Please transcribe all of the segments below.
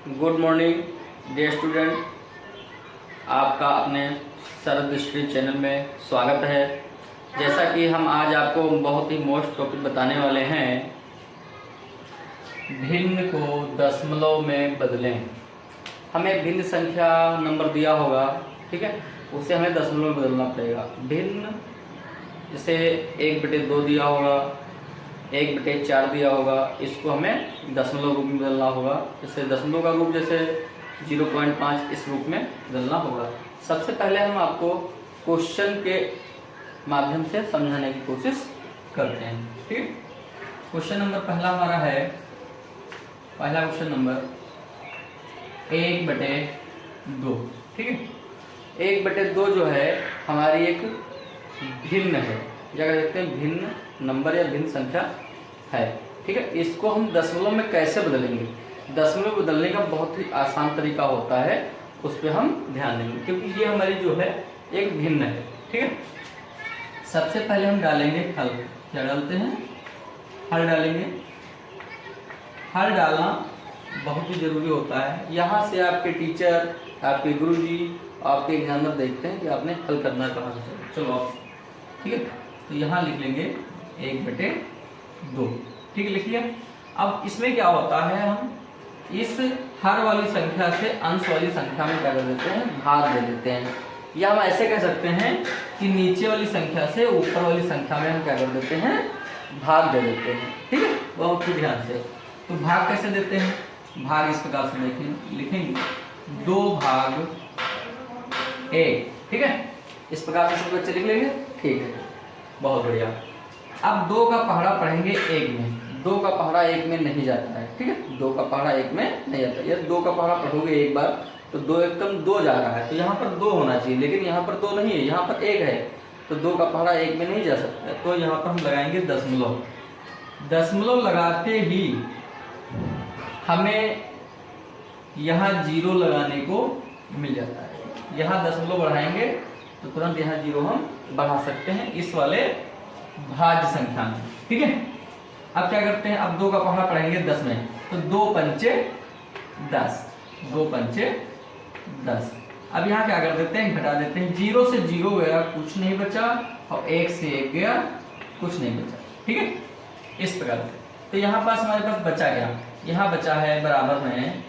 Good morning dear student, आपका अपने शरद history channel में स्वागत है। जैसा कि हम आज आपको बहुत ही मोस्ट टॉपिक बताने वाले हैं, भिन्न को दशमलव में बदलें। हमें भिन्न संख्या नंबर दिया होगा, ठीक है, उसे हमें दशमलव में बदलना पड़ेगा। भिन्न जैसे 1/2 दिया होगा, 1/4 दिया होगा, इसको हमें दशमलव रूप में बदलना होगा। जैसे दशमलव का रूप जैसे 0.5 इस रूप में बदलना होगा। सबसे पहले हम आपको क्वेश्चन के माध्यम से समझाने की कोशिश करते हैं, ठीक है। क्वेश्चन नंबर पहला हमारा है, पहला क्वेश्चन नंबर 1/2, ठीक है। 1/2 जो है हमारी एक भिन्न है, क्या कह सकते हैं, भिन्न नंबर या भिन्न संख्या है, ठीक है। इसको हम दशमलव में कैसे बदलेंगे? दशमलव बदलने का बहुत ही आसान तरीका होता है, उस पर हम ध्यान देंगे, क्योंकि ये हमारी जो है एक भिन्न है, ठीक है। सबसे पहले हम डालेंगे हल। क्या डालते हैं? हल डालेंगे। हल डालना बहुत ही जरूरी होता है। यहाँ से आपके टीचर, आपके गुरुजी, आपके एग्जामिनर देखते हैं कि आपने हल करना कहाँ से। चलो आप, ठीक है, तो यहाँ लिख लेंगे 1/2, ठीक है, लिख लिया। अब इसमें क्या होता है, हम इस हर वाली संख्या से अंश वाली संख्या में क्या कर देते हैं, भाग दे देते हैं। या हम ऐसे कह सकते हैं कि नीचे वाली संख्या से ऊपर वाली संख्या में हम क्या कर देते हैं, भाग दे देते हैं, ठीक है। बहुत ही ध्यान से। तो भाग कैसे देते हैं? भाग इस प्रकार से लिखेंगे 2/1, ठीक है। इस प्रकार से सब बच्चे लिख लेंगे, ठीक है, बहुत बढ़िया। अब 2 का पहाड़ा पढ़ेंगे 1 में। 2 का पहाड़ा 1 में नहीं जाता है, ठीक है। 2 का पहाड़ा 1 में नहीं जाता। यदि 2 का पहाड़ा पढ़ोगे एक बार तो 2 एकदम 2 जा रहा है, तो यहाँ पर 2 होना चाहिए, लेकिन यहाँ पर 2 नहीं है, यहाँ पर 1 है, तो 2 का पहाड़ा 1 में नहीं जा सकता। तो यहाँ पर हम लगाएंगे दशमलव। दशमलव लगाते ही हमें यहाँ 0 लगाने को मिल जाता है। यहाँ दशमलव बढ़ाएंगे तो तुरंत यहाँ 0 हम बढ़ा सकते हैं इस वाले भाज्य संख्या में, ठीक है। अब क्या करते हैं, अब 2 का पहाड़ा पढ़ेंगे 10 में, तो 2 पंचे 10, 2 पंचे 10। अब यहाँ क्या कर देते हैं, घटा देते हैं। 0 से 0 गया, कुछ नहीं बचा, और 1 से 1 गया, कुछ नहीं बचा, ठीक है, इस प्रकार से। तो यहाँ पास हमारे पास बचा क्या, यहाँ बचा है बराबर में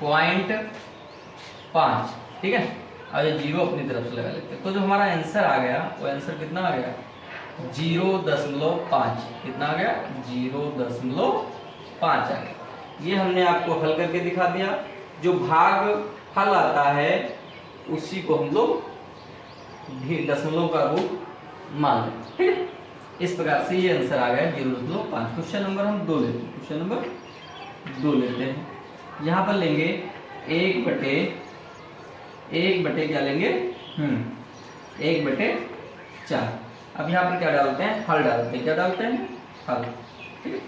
0.5, ठीक है। और ये 0 अपनी तरफ से लगा लेते हैं। तो जो हमारा आंसर आ गया, वो आंसर कितना आ गया, 0.5। कितना आ गया, 0.5 आ गया। ये हमने आपको हल करके दिखा दिया। जो भाग हल आता है उसी को हम लोग दशमलव का रूप मान लें, ठीक है। इस प्रकार से ये आंसर आ गया 0.5। क्वेश्चन नंबर हम 2 लेते हैं। क्वेश्चन नंबर 2 लेते हैं। यहाँ पर लेंगे 1/1 क्या लेंगे, 1/4। अब यहाँ पर क्या डालते हैं, हल डालते हैं। क्या डालते हैं, हल, ठीक है,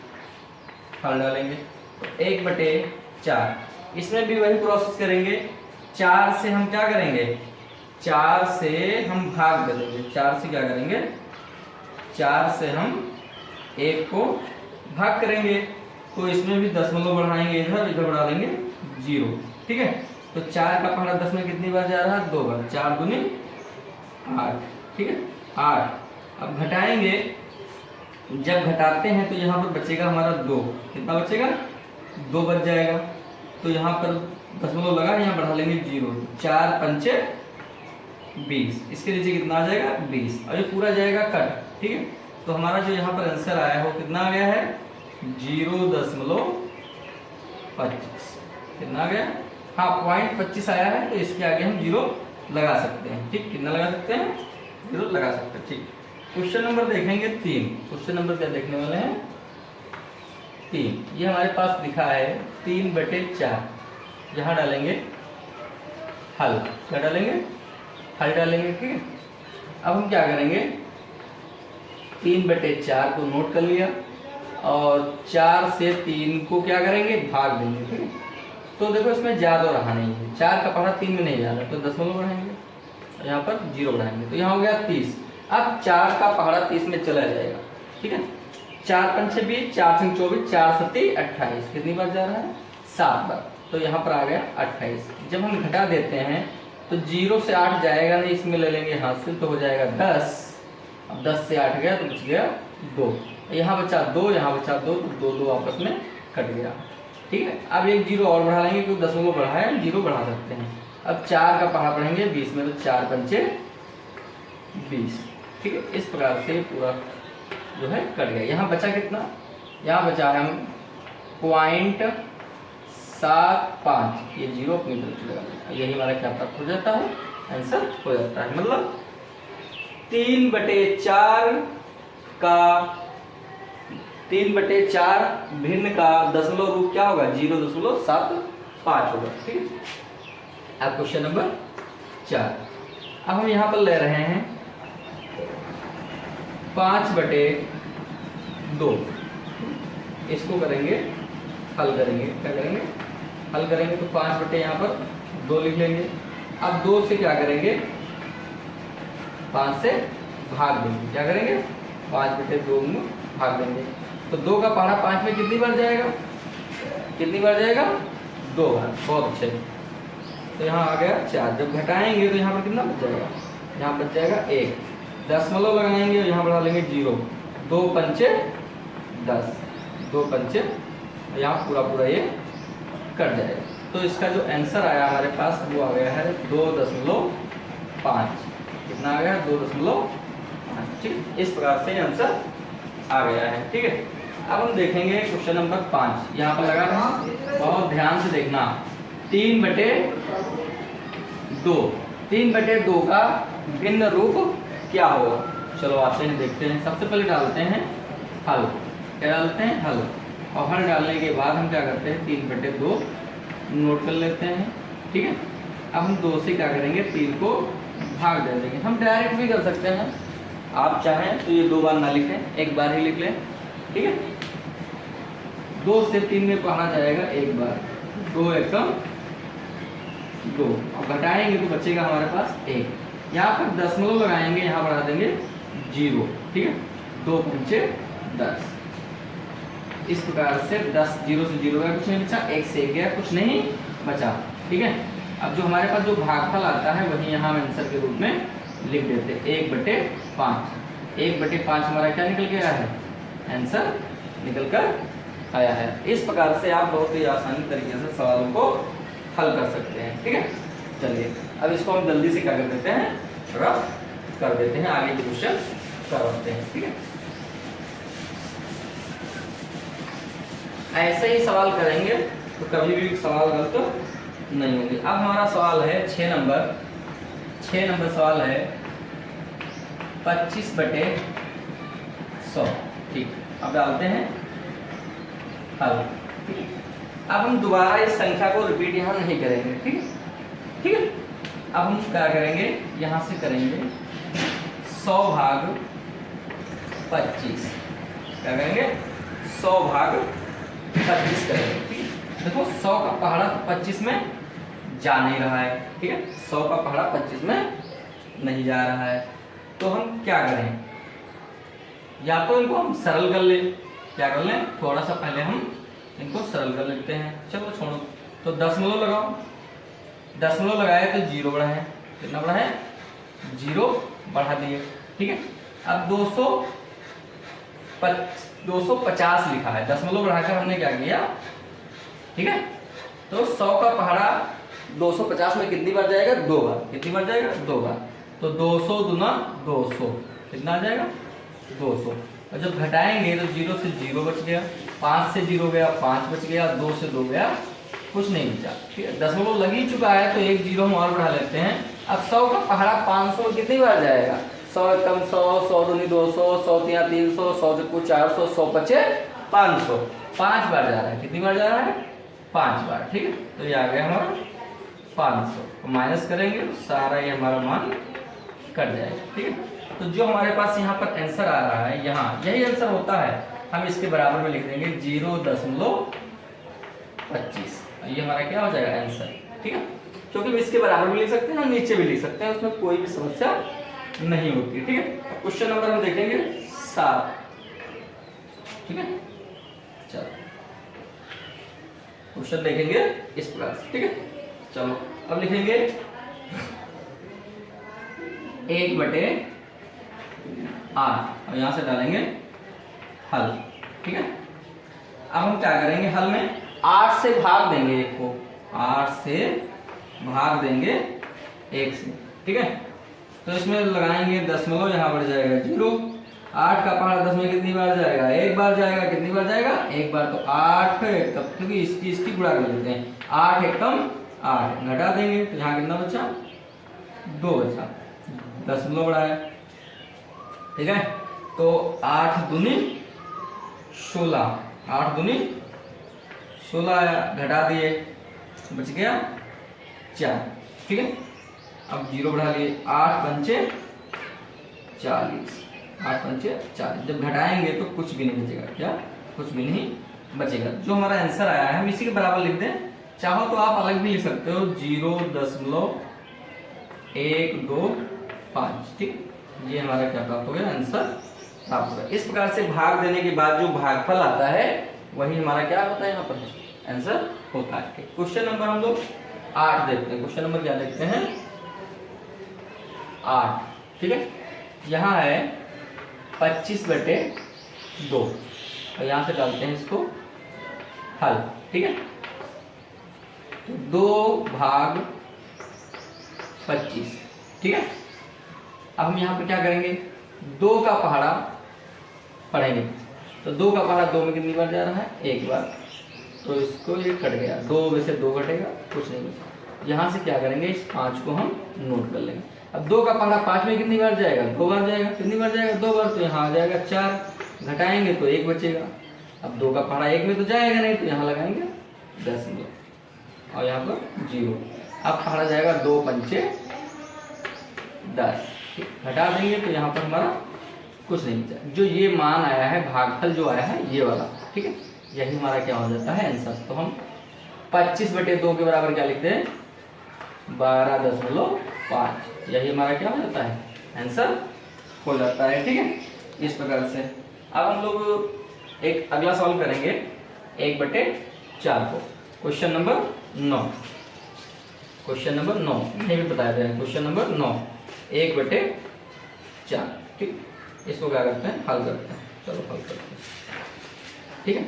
हल डालेंगे तो 1/4। इसमें भी वही प्रोसेस करेंगे। 4 से हम क्या करेंगे, 4 से हम भाग करेंगे। 4 से क्या करेंगे, 4 से हम 1 को भाग करेंगे, तो इसमें भी दशमलव बढ़ाएंगे, इधर इधर बढ़ा देंगे 0, ठीक है। तो 4 का पहाड़ा 10 में कितनी बार जा रहा है, 2 बार। 4 दूनी 8, ठीक है, 8। अब घटाएंगे, जब घटाते हैं तो यहाँ पर बचेगा हमारा 2। कितना बचेगा, 2 बच जाएगा। तो यहाँ पर दशमलव लगा, यहाँ बढ़ा लेंगे 0। 4 पंचे 20, इसके नीचे कितना आ जाएगा, 20, और ये पूरा जाएगा कट, ठीक है। तो हमारा जो यहाँ पर आंसर आया है वो कितना आ गया है, 0.25। कितना आ गया, हाँ 0.25 आया है, तो इसके आगे हम 0 लगा सकते हैं, ठीक। कितना लगा सकते हैं, 0 लगा सकते हैं, ठीक। क्वेश्चन नंबर देखेंगे 3। क्वेश्चन नंबर क्या देखने वाले हैं, 3। ये हमारे पास लिखा है 3/4। यहाँ डालेंगे हल। क्या डालेंगे, हल डालेंगे, ठीक है। अब हम क्या करेंगे, 3/4 को नोट कर लिया, और 4 से 3 को क्या करेंगे, भाग देंगे, ठीक है। तो देखो इसमें ज्यादा रहा नहीं है, 4 का पहाड़ा 3 में नहीं जा रहा, तो दशमलव बढ़ाएंगे, यहाँ पर 0 बढ़ाएंगे, तो यहाँ हो गया 30। अब 4 का पहाड़ा 30 में चला जाएगा, ठीक है। 4 पंचे 20, 4 छंग 24, 4 सत्ती 28, कितनी बार जा रहा है? 7 बार। तो यहाँ पर आ गया 28। जब हम घटा देते हैं तो 0 से 8 जाएगा नहीं, इसमें ले लेंगे हासिल तो हो जाएगा 10। अब 10 से 8 गया तो बच गया 2, यहाँ बचा 2, यहाँ बचा 2, तो 2 आपस में कट गया। ठीक है, अब एक 0 और बढ़ा लेंगे क्योंकि 10 बढ़ाया, 0 बढ़ा सकते हैं। अब 4 का पहाड़ा पढ़ेंगे 20 में, तो 4 पंचे 20। ठीक है, इस प्रकार से पूरा जो है कट गया। यहाँ बचा कितना? यहाँ बचा है हम 0.75, ये 0 अपनी तरफ से लगा, यही हमारा क्या प्राप्त हो जाता है? आंसर हो जाता है। मतलब 3/4 का 3/4 भिन्न का दशमलव रूप क्या होगा? 0.75 होगा। ठीक है, अब क्वेश्चन नंबर 4। अब हम यहाँ पर ले रहे हैं 5/2, इसको करेंगे हल करेंगे। क्या करेंगे? हल करेंगे तो 5 यहाँ पर 2 लिख लेंगे। अब 2 से क्या करेंगे? 5 से भाग देंगे। क्या करेंगे? 5/2 में भाग देंगे। तो 2 का पहाड़ा 5 में कितनी बार जाएगा? कितनी बार जाएगा? 2 बार। बहुत अच्छे। तो यहाँ आ गया 4। जब घटाएंगे तो यहाँ पर कितना बच जाएगा? यहाँ बच जाएगा 1। दशमलव लगाएंगे और यहाँ बढ़ा लेंगे 0। 2 पंचे 10, 2 पंचे, यहाँ पूरा ये कट जाएगा। तो इसका जो आंसर आया हमारे पास वो आ गया है 2.5। कितना आ गया? 2.5। ठीक, इस प्रकार से आंसर आ गया है। ठीक है, अब हम देखेंगे क्वेश्चन नंबर 5। यहाँ पर लगा रहा, बहुत ध्यान से देखना। 3/2, 3/2 का भिन्न रूप क्या होगा? चलो आते हैं, देखते हैं। सबसे पहले डालते हैं हल। क्या डालते हैं? हल। और हल डालने के बाद हम क्या करते हैं? 3/2 नोट कर लेते हैं। ठीक है, अब हम 2 से क्या करेंगे? 3 को भाग दे देंगे। हम डायरेक्ट भी कर सकते हैं, आप चाहें तो ये 2 बार ना लिखें, एक बार ही लिख लें। ठीक है, 2 से 3 में पढ़ा जाएगा 1 बार। 2 एकम 2। अब घटाएंगे तो बचेगा हमारे पास 1। यहाँ पर दशमलव लगाएंगे, यहाँ बढ़ा देंगे 0। ठीक है, 2 पंचे 10। इस प्रकार से 10, 0 से 0 गया, कुछ नहीं बचा। 1 से 1 गया, कुछ नहीं बचा। ठीक है, अब जो हमारे पास जो भागफल आता है वही यहाँ हम आंसर के रूप में लिख देते हैं 1/5। 1/5 हमारा क्या निकल के आया है? आंसर निकल कर आया है। इस प्रकार से आप बहुत ही आसानी तरीके से सवालों को हल कर सकते हैं। ठीक है, चलिए अब इसको हम जल्दी से क्या कर देते हैं? रफ कर देते हैं, आगे के क्वेश्चन करवाते हैं। ठीक है, ऐसे ही सवाल करेंगे तो कभी भी सवाल गलत नहीं होंगे। अब हमारा सवाल है 6 नंबर सवाल है 25/100। ठीक, अब डालते हैं हल। अब हम दोबारा इस संख्या को रिपीट यहाँ नहीं करेंगे। ठीक है, ठीक है, अब हम क्या करेंगे? यहाँ से करेंगे 100/25। क्या करेंगे? 100/25 करेंगे। ठीक है, देखो 100 का पहाड़ा 25 में जा नहीं रहा है। ठीक है, 100 का पहाड़ा 25 में नहीं जा रहा है, तो हम क्या करें? या तो इनको हम सरल कर लें। क्या कर लें? थोड़ा सा पहले हम इनको सरल कर लेते हैं। चलो छोड़ो, तो दशमलव लगाओ। दशमलव लगाए तो 0 बढ़ा है। कितना बढ़ा है? 0 बढ़ा दिए। ठीक है, अब 250 लिखा है, दशमलव बढ़ाकर हमने क्या किया? ठीक है, तो 100 का पहाड़ा 250 में कितनी बार जाएगा? 2 बार। कितनी बार जाएगा? 2 बार। तो 200 दूना 200, कितना आ जाएगा? 200। और जब घटाएंगे तो 0 से 0 बच गया, 5 से 0 गया, 5 बच गया, 2 से 2 गया, कुछ नहीं बचा। ठीक है, दशमलव लग ही चुका है तो एक 0 हम और बढ़ा लेते हैं। अब 100 का पहाड़ा 500 कितनी बार जाएगा? 100 कम 100, 100 दूनी 200, 100 तिया 300, 100 चक्कू 400, 100 पचे 500। 5 बार जा रहा है। कितनी बार जा रहा है? 5 बार। ठीक है, तो ये आ गया हमारा 500। माइनस करेंगे तो सारा ये हमारा मान कट जाएगा। ठीक है, तो जो हमारे पास यहाँ पर आंसर आ रहा है, यहाँ यही आंसर होता है। हम इसके बराबर में लिख देंगे 0.25। ये हमारा क्या हो जाएगा? आंसर। ठीक है, क्योंकि हम इसके बराबर भी लिख सकते हैं, नीचे भी लिख सकते हैं, उसमें कोई भी समस्या नहीं होती। ठीक है, क्वेश्चन नंबर हम देखेंगे 7। ठीक है। चलो क्वेश्चन देखेंगे इस प्रकार से, ठीक है। चलो अब लिखेंगे 1/8 और यहां से डालेंगे हल, ठीक है। अब हम क्या करेंगे, हल में 8 से भाग देंगे 1 को, 8 से भाग देंगे 1 से, ठीक है। तो इसमें लगाएंगे दशमलव, यहाँ बढ़ जाएगा 0। 8 का पहाड़ा 10 में कितनी बार जाएगा, 1 बार जाएगा। कितनी बार जाएगा, 1 बार। तो 8 तब क्योंकि इसकी गुणा कर लेते हैं, 8 एकम 8 घटा देंगे तो यहाँ कितना बचा, 2 बचा, दशमलव बढ़ाया, ठीक है। तो 8 दूनी 16, 8 दूनी 16 आया, घटा दिए, बच गया 4, ठीक है। अब 0 बढ़ा लिए, 8 पंचे 40, 8 पंचे 40। जब घटाएंगे तो कुछ भी नहीं बचेगा, क्या, कुछ भी नहीं बचेगा। जो हमारा आंसर आया है हम इसी के बराबर लिख दें, चाहो तो आप अलग भी लिख सकते हो, 0.125, ठीक। ये हमारा क्या प्राप्त हो गया, आंसर प्राप्त हो गया। इस प्रकार से भाग देने के बाद जो भागफल आता है वही हमारा क्या होता है, यहाँ पर आंसर होता है। क्वेश्चन नंबर हम लोग 8 देखते हैं। क्वेश्चन नंबर क्या देखते हैं, 8, ठीक है। यहाँ है 25/2 और यहाँ से डालते हैं इसको हल, ठीक है। 2/25, ठीक है। अब हम यहाँ पर क्या करेंगे, 2 का पहाड़ा पढ़ेंगे। तो 2 का पहाड़ा 2 में कितनी बार जा रहा है, 1 बार। तो इसको ये कट गया, 2 में से 2 कटेगा, कुछ नहीं बचा। यहाँ से क्या करेंगे, इस 5 को हम नोट कर लेंगे। अब 2 का पहाड़ा 5 में कितनी बार जाएगा, 2 बार जाएगा। कितनी बार जाएगा, 2 बार। तो यहाँ आ जाएगा 4, घटाएंगे तो 1 बचेगा। अब 2 का पहाड़ा 1 में तो जाएगा नहीं, तो यहाँ लगाएंगे 10 और यहाँ पर 0। अब पहाड़ा जाएगा 2 पंचे 10, घटा देंगे तो यहाँ पर हमारा कुछ नहीं बचा। जो ये मान आया है, भागफल जो आया है ये वाला, ठीक है, यही हमारा क्या हो जाता है, आंसर। तो हम 25/2 के बराबर क्या लिखते हैं, 12.5। यही हमारा क्या हो जाता है, आंसर हो जाता है, ठीक है। इस प्रकार से अब हम लोग एक अगला सवाल करेंगे 1/4 को। क्वेश्चन नंबर 9, क्वेश्चन नंबर 9 ये भी बताया गया है। क्वेश्चन नंबर 9, 1/4, ठीक। इसको क्या करते हैं, हल करते हैं। चलो हल करते हैं, ठीक है।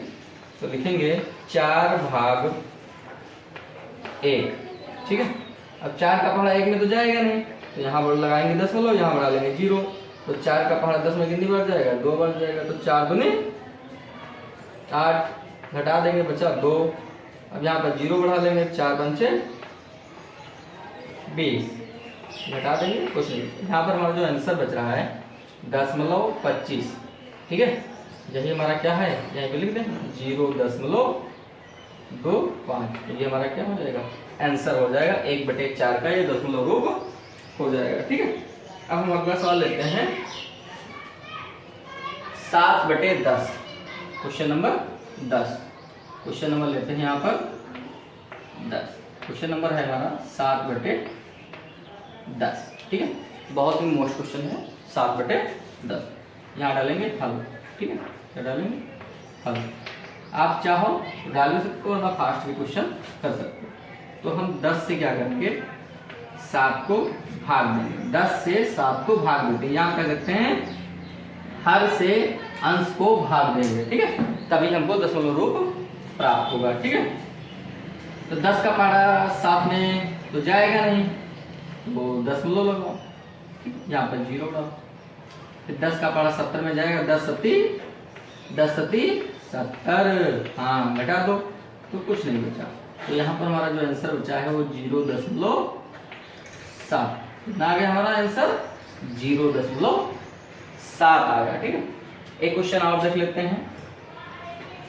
तो लिखेंगे 4/1, ठीक है। अब 4 का पहाड़ा 1 में तो जाएगा नहीं, तो यहाँ पर लगाएंगे दशमलव, यहाँ बढ़ा लेंगे 0। तो 4 का पहाड़ा 10 में कितनी बार जाएगा, 2 बार जाएगा। तो 4 दूनी 8, घटा देंगे, बचा 2। अब यहाँ पर 0 बढ़ा लेंगे, 4 पंचे 20, घटा देंगे, कुछ नहीं। यहाँ पर हमारा जो आंसर बच रहा है 0.25, ठीक है। यही हमारा क्या है, यहीं पे लिख दें 0.25। तो ये हमारा क्या हो जाएगा, आंसर हो जाएगा 1/4 का, ये दशमलव रूप हो जाएगा, ठीक है। अब हम अगला सवाल लेते हैं 7/10, क्वेश्चन नंबर 10। क्वेश्चन नंबर लेते हैं यहाँ पर 10। क्वेश्चन नंबर है हमारा 7/10, ठीक है। बहुत ही मोस्ट क्वेश्चन है 7/10। यहाँ डालेंगे हल, ठीक है। क्या डालेंगे, हल। आप चाहो डाल भी सकते हो और फास्ट भी क्वेश्चन कर सकते हो। तो हम 10 से क्या करेंगे, 7 को भाग देंगे। 10 से 7 को भाग देते हैं, यहाँ कह सकते हैं हर से अंश को भाग देंगे, ठीक है। तभी हमको दशमलव रूप प्राप्त होगा, ठीक है। तो 10 का पहाड़ा 7 में तो जाएगा नहीं, वो दशमलव लगाओ, यहाँ पर 0 डालो। फिर 10 का पहाड़ा 70 में जाएगा, 10 सत्ती 70, हाँ घटा दो तो कुछ नहीं बचा। तो यहाँ पर हमारा जो आंसर बचा है वो 0.7। कितना आ गया हमारा आंसर, 0.7 आ गया, ठीक है। एक क्वेश्चन और देख लेते हैं,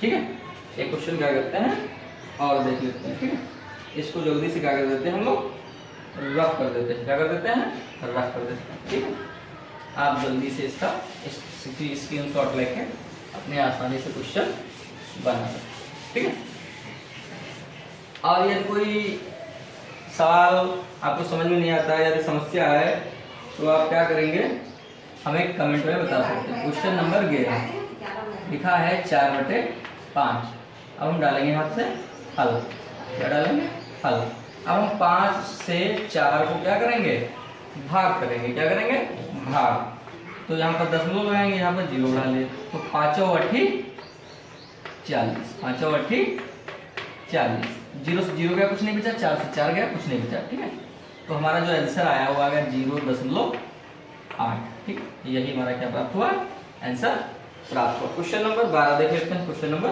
ठीक है। एक क्वेश्चन क्या करते हैं और देख लेते हैं, ठीक है। इसको जल्दी से क्या कर देते हैं हम लोग, रफ कर देते हैं। क्या कर देते हैं, रफ कर देते हैं, ठीक है। आप जल्दी से इसका स्क्रीनशॉट लेके अपने आसानी से क्वेश्चन बना सकते, ठीक है। और यदि कोई सवाल आपको समझ में नहीं आता है, यदि समस्या है तो आप क्या करेंगे, हमें कमेंट में बता सकते हैं। क्वेश्चन नंबर 11 लिखा है 4/5। अब हम डालेंगे हाथ से हल। क्या डालेंगे? हल। अब हम 5 से 4 को क्या करेंगे? भाग करेंगे। क्या करेंगे? भाग। तो यहाँ पर दशमलव लगाएंगे, यहाँ पर 0 डालेंगे, तो 5 8 40। 5 8 40। 0 से 0 गया, कुछ नहीं बचा। 4 से 4 गया, कुछ नहीं बचा। ठीक है, तो हमारा जो आंसर आया वो आ गया 0.8। ठीक, यही हमारा क्या प्राप्त हुआ? आंसर प्राप्त हुआ। क्वेश्चन नंबर 12 देख लेते हैं। क्वेश्चन नंबर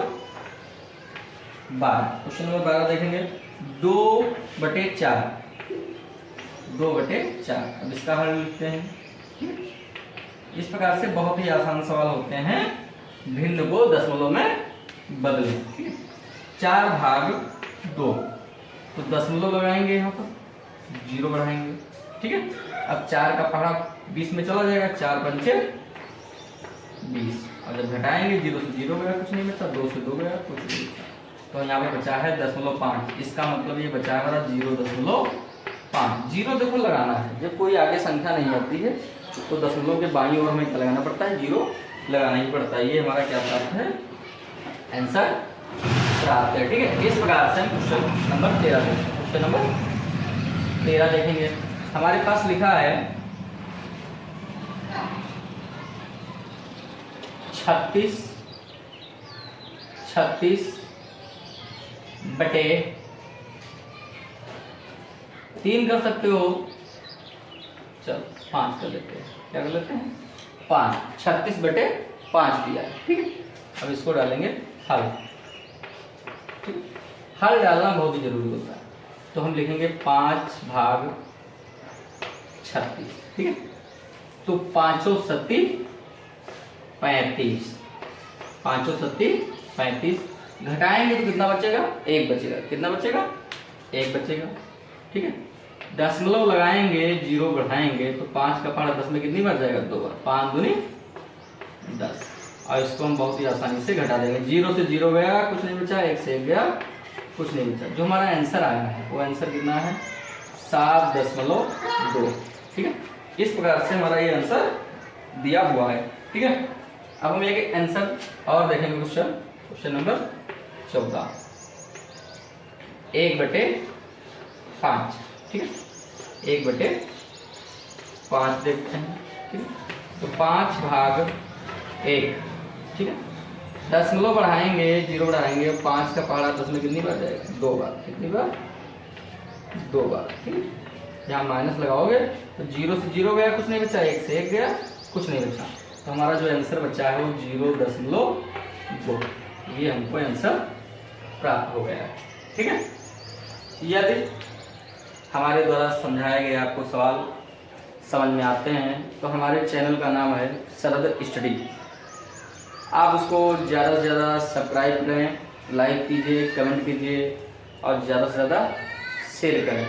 12 देखेंगे। 2/4। 2/4। अब इसका हल लिखते हैं। इस प्रकार से बहुत ही आसान सवाल होते हैं। भिन्न को दशमलव में बदलें। 4/2, तो दशमलव लगाएंगे, यहाँ पर 0 बढ़ाएंगे। ठीक है, अब 4 का पहाड़ा 20 में चला जाएगा। 4 पंचे 20। और जब घटाएंगे 0 से 0 गया, कुछ नहीं बचा। 2 से 2 गया, कुछ नहीं बचा। तो यहाँ पे बचा है 0.5। इसका मतलब ये बचा है हमारा 0.5। 0 देखो लगाना है। जब कोई आगे संख्या नहीं आती है तो दशमलव के बाईं ओर हमें क्या लगाना पड़ता है? 0 लगाना ही पड़ता है। ये हमारा क्या प्राप्त है? आंसर प्राप्त है। ठीक है, इस प्रकार से हम क्वेश्चन नंबर 13 देखेंगे। क्वेश्चन नंबर 13 देखेंगे। हमारे पास लिखा है 36 बटे 3 कर सकते हो। चलो 5 कर लेते हैं। क्या कर लेते हैं? 5। 36/5 दिया है। ठीक है, अब इसको डालेंगे हल। ठीक है, हल डालना बहुत ही जरूरी होता है। तो हम लिखेंगे 5/36। ठीक है, तो 5 7 35। 5 7 35। घटाएंगे तो कितना बचेगा? 1 बचेगा। कितना बचेगा? 1 बचेगा। ठीक है, दशमलव लगाएंगे, 0 बढ़ाएंगे, तो 5 का पहाड़ा 10 में कितनी बार जाएगा? 2 बार। 5 दूनी 10। और इसको हम बहुत ही आसानी से घटा देंगे। 0 से 0 गया, कुछ नहीं बचा। 1 से 1 गया, कुछ नहीं बचा। जो हमारा आंसर आया है वो आंसर कितना है? 7.2। ठीक है, इस प्रकार से हमारा ये आंसर दिया हुआ है। ठीक है, अब हम एक आंसर और देखेंगे। Question number 14। 1/5। ठीक है, 1/5 देखते हैं। ठीक है, तो 5/1। ठीक है, दशमलव बढ़ाएंगे, 0 बढ़ाएंगे। 5 का पहाड़ा 10 में कितनी बार जाएगा? 2 बार। कितनी बार? 2 बार। ठीक है, यहाँ माइनस लगाओगे तो 0 से 0 गया, कुछ नहीं बचा। 1 से 1 गया, कुछ नहीं बचा। तो हमारा जो आंसर बचा है वो 0.2। ये हमको आंसर प्राप्त हो गया है। ठीक है, यदि हमारे द्वारा समझाए गए आपको सवाल समझ में आते हैं तो हमारे चैनल का नाम है शरद स्टडी। आप उसको ज़्यादा से ज़्यादा सब्सक्राइब करें, लाइक कीजिए, कमेंट कीजिए और ज़्यादा से ज़्यादा शेयर करें।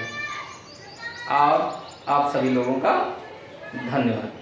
और आप सभी लोगों का धन्यवाद।